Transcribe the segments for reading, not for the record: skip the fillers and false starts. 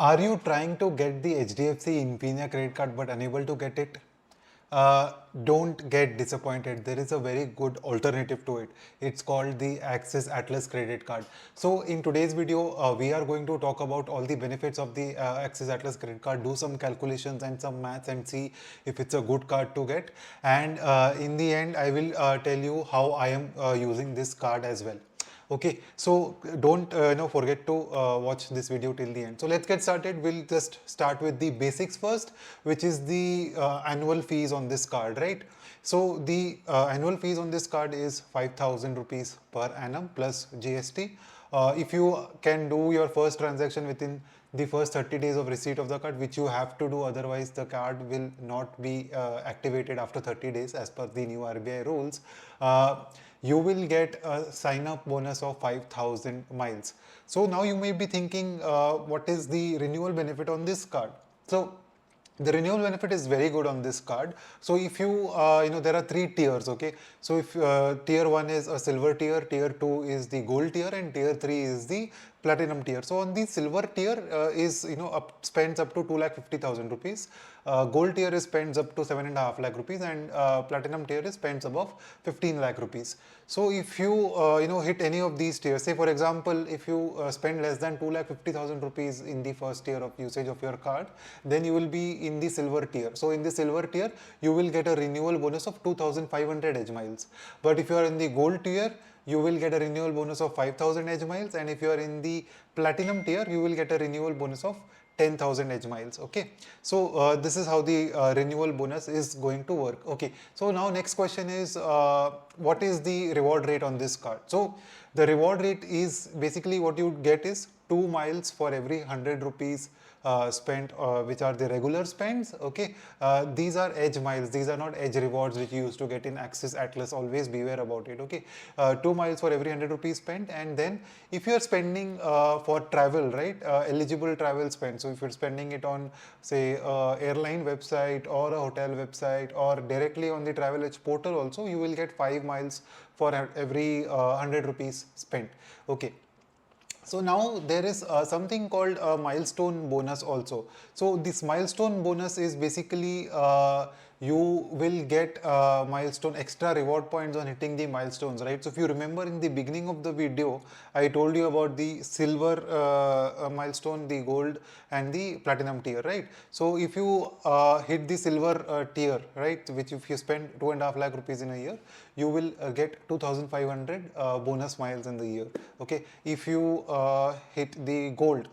Are you trying to get the HDFC Infinia credit card but unable to get it? Don't get disappointed. There is a very good alternative to it. It's called the Axis Atlas credit card. So in today's video, we are going to talk about all the benefits of the Axis Atlas credit card, do some calculations and some maths and see if it's a good card to get. And in the end, I will tell you how I am using this card as well. Okay, so don't forget to watch this video till the end. So let's get started. We'll just start with the basics first, which is the annual fees on this card, right? So the annual fees on this card is 5,000 rupees per annum plus GST. If you can do your first transaction within the first 30 days of receipt of the card, which you have to do, otherwise the card will not be activated after 30 days as per the new RBI rules. You will get a sign up bonus of 5,000 miles. So now you may be thinking, what is the renewal benefit on this card? So the renewal benefit is very good on this card. So if you, there are three tiers, okay? So if tier 1 is a silver tier, tier 2 is the gold tier, and tier 3 is the platinum tier. So on the silver tier is, spends up to 2,50,000 rupees. Gold tier is spends up to 7.5 lakh rupees, and platinum tier is spends above 15 lakh rupees. So if you, hit any of these tiers, say for example, if you spend less than 2,50,000 rupees in the first tier of usage of your card, then you will be in the silver tier. So in the silver tier, you will get a renewal bonus of 2,500 edge miles. But if you are in the gold tier, you will get a renewal bonus of 5,000 edge miles, and if you are in the platinum tier, you will get a renewal bonus of 10,000 edge miles. Okay, so this is how the renewal bonus is going to work. Okay, so now next question is, what is the reward rate on this card? So the reward rate is basically what you get is 2 miles for every 100 rupees spent, which are the regular spends. Okay, these are edge miles, these are not edge rewards which you used to get in Axis Atlas. Always beware about it. Okay, 2 miles for every 100 rupees spent. And then if you are spending for travel, right, eligible travel spend, so if you're spending it on, say, airline website or a hotel website or directly on the Travel Edge portal also, you will get 5 miles for every 100 rupees spent. Okay, so now there is something called a milestone bonus also. So this milestone bonus is basically, you will get milestone extra reward points on hitting the milestones, right? So if you remember in the beginning of the video, I told you about the silver milestone, the gold and the platinum tier, right? So if you hit the silver tier, right, which if you spend 2.5 lakh rupees in a year, you will get 2,500 bonus miles in the year. Okay, if you hit the gold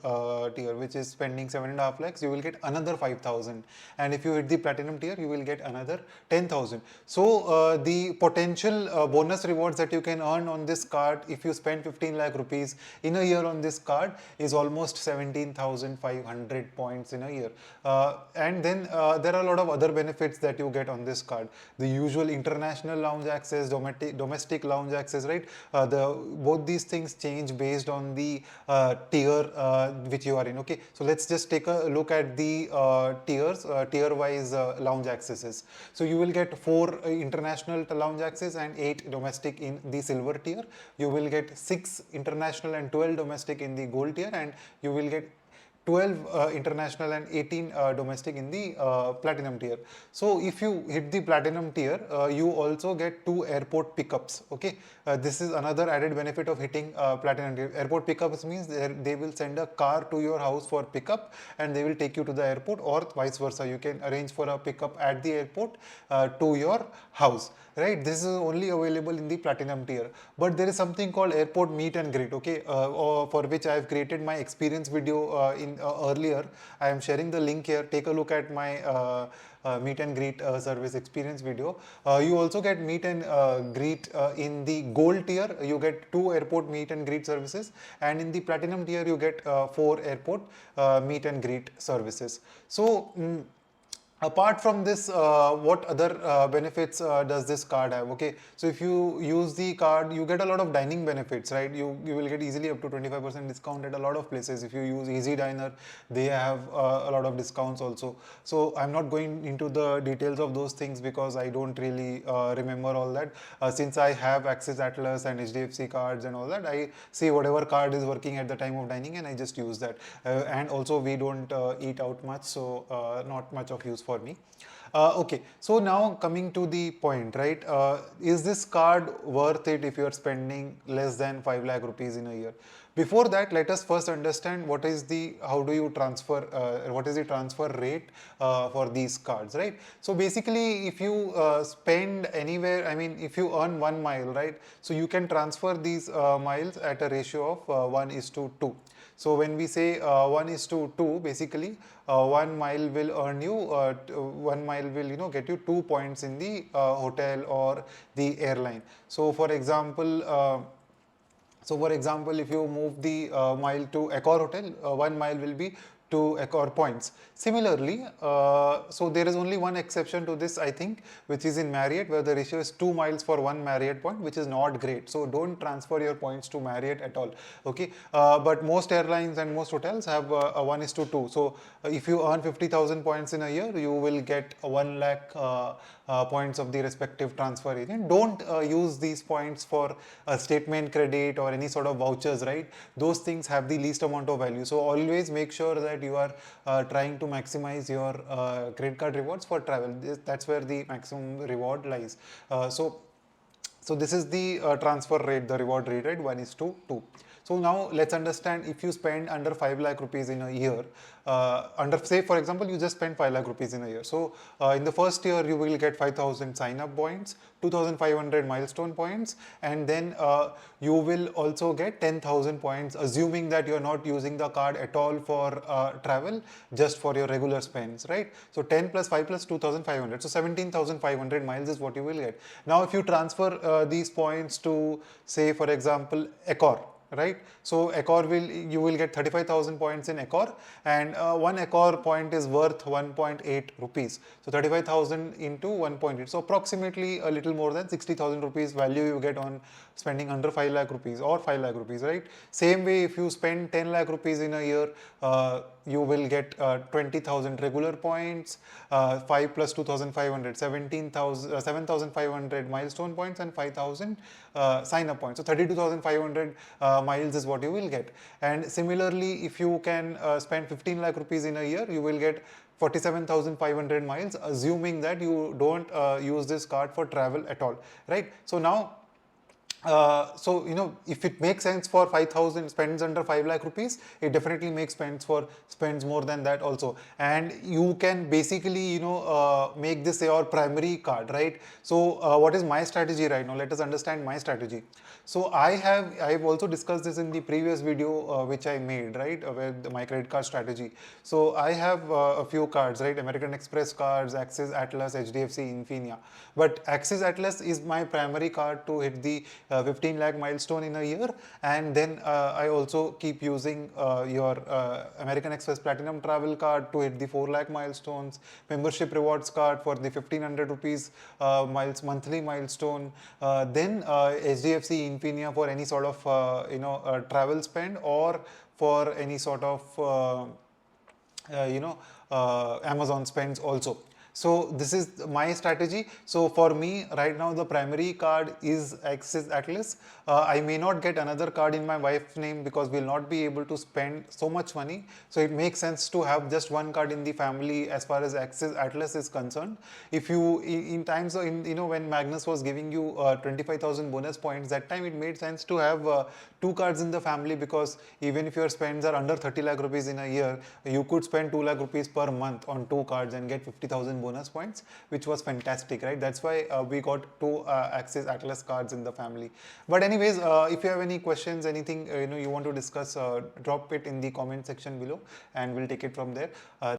tier, which is spending 7.5 lakhs, you will get another 5,000, and if you hit the platinum tier, you will get another 10,000. So the potential bonus rewards that you can earn on this card if you spend 15 lakh rupees in a year on this card is almost 17,500 points in a year. And then there are a lot of other benefits that you get on this card. The usual international lounge access, domestic lounge access, right? Both these things change based on the tier which you are in. Okay, so let's just take a look at the tiers, tier wise lounge accesses. So you will get 4 international lounge access and 8 domestic in the silver tier. You will get 6 international and 12 domestic in the gold tier, and you will get 12 international and 18 domestic in the platinum tier. So if you hit the platinum tier, you also get 2 airport pickups. Okay, this is another added benefit of hitting platinum tier. Airport pickups means they will send a car to your house for pickup, and they will take you to the airport, or vice versa. You can arrange for a pickup at the airport to your house, right? This is only available in the platinum tier. But there is something called airport meet and greet, okay, for which I have created my experience video in earlier. I am sharing the link here. Take a look at my meet and greet service experience video. You also get meet and greet in the gold tier. You get 2 airport meet and greet services, and in the platinum tier you get 4 airport meet and greet services. So Apart from this, what other benefits does this card have? Okay, so if you use the card, you get a lot of dining benefits, right? You will get easily up to 25% discount at a lot of places. If you use Easy Diner, they have a lot of discounts also. So I'm not going into the details of those things because I don't really remember all that. Since I have Axis Atlas and HDFC cards and all that, I see whatever card is working at the time of dining and I just use that. And also we don't eat out much, so not much of use for me. Okay, so now coming to the point, right? Is this card worth it if you are spending less than 5 lakh rupees in a year? Before that, let us first understand how do you transfer, what is the transfer rate for these cards, right? So basically, if you spend anywhere, I mean, if you earn 1 mile, right? So you can transfer these miles at a ratio of 1:2. So when we say 1:2, basically 1 mile will earn you 1 mile will get you 2 points in the hotel or the airline. So for example, if you move the mile to Accor Hotel, 1 mile will be 2 Accor points. Similarly, so there is only one exception to this, I think, which is in Marriott, where the ratio is 2 miles for 1 Marriott point, which is not great. So don't transfer your points to Marriott at all. Okay, but most airlines and most hotels have a 1:2. So if you earn 50,000 points in a year, you will get 1 lakh points of the respective transfer agent. Don't use these points for a statement credit or any sort of vouchers, right? Those things have the least amount of value. So always make sure that you are trying to maximize your credit card rewards for travel. That's where the maximum reward lies. So this is the transfer rate, the reward rate, right? 1:2. So now let's understand, if you spend under 5 lakh rupees in a year, say for example, you just spend 5 lakh rupees in a year. So in the first year, you will get 5,000 sign up points, 2,500 milestone points, and then you will also get 10,000 points, assuming that you're not using the card at all for travel, just for your regular spends, right? So 10 plus 5 plus 2,500. So 17,500 miles is what you will get. Now, if you transfer these points to, say, for example, Accor, right? So you will get 35,000 points in Accor, and one Accor point is worth 1.8 rupees. So 35,000 into 1.8. So approximately a little more than 60,000 rupees value you get on spending under 5 lakh rupees or 5 lakh rupees, right? Same way, if you spend 10 lakh rupees in a year, you will get 20,000 regular points, 5 plus 2,500, 7,500 milestone points, and 5,000 sign up points. So 32,500 miles is what you will get. And similarly, if you can spend 15 lakh rupees in a year, you will get 47,500 miles, assuming that you don't use this card for travel at all, right? So now, if it makes sense for 5,000 spends under 5 lakh rupees, it definitely makes sense for spends more than that also. And you can basically, make this your primary card, right? So what is my strategy right now? Let us understand my strategy. So I've also discussed this in the previous video which I made, right, with my credit card strategy. So I have a few cards, right? American Express cards, Axis Atlas, HDFC, Infinia. But Axis Atlas is my primary card to hit the 15 lakh milestone in a year, and then I also keep using your American Express Platinum Travel card to hit the 4 lakh milestones, membership rewards card for the 1,500 rupees monthly milestone, then HDFC Infinia for any sort of travel spend, or for any sort of Amazon spends also. So this is my strategy. So for me right now, the primary card is Axis Atlas. I may not get another card in my wife's name because we'll not be able to spend so much money. So it makes sense to have just one card in the family as far as Axis Atlas is concerned. If you in times when Magnus was giving you 25,000 bonus points, that time it made sense to have two cards in the family, because even if your spends are under 30 lakh rupees in a year, you could spend 2 lakh rupees per month on two cards and get 50,000 bonus points, which was fantastic, right? That's why we got two Axis Atlas cards in the family. But anyways, if you have any questions, anything you want to discuss, drop it in the comment section below, and we'll take it from there.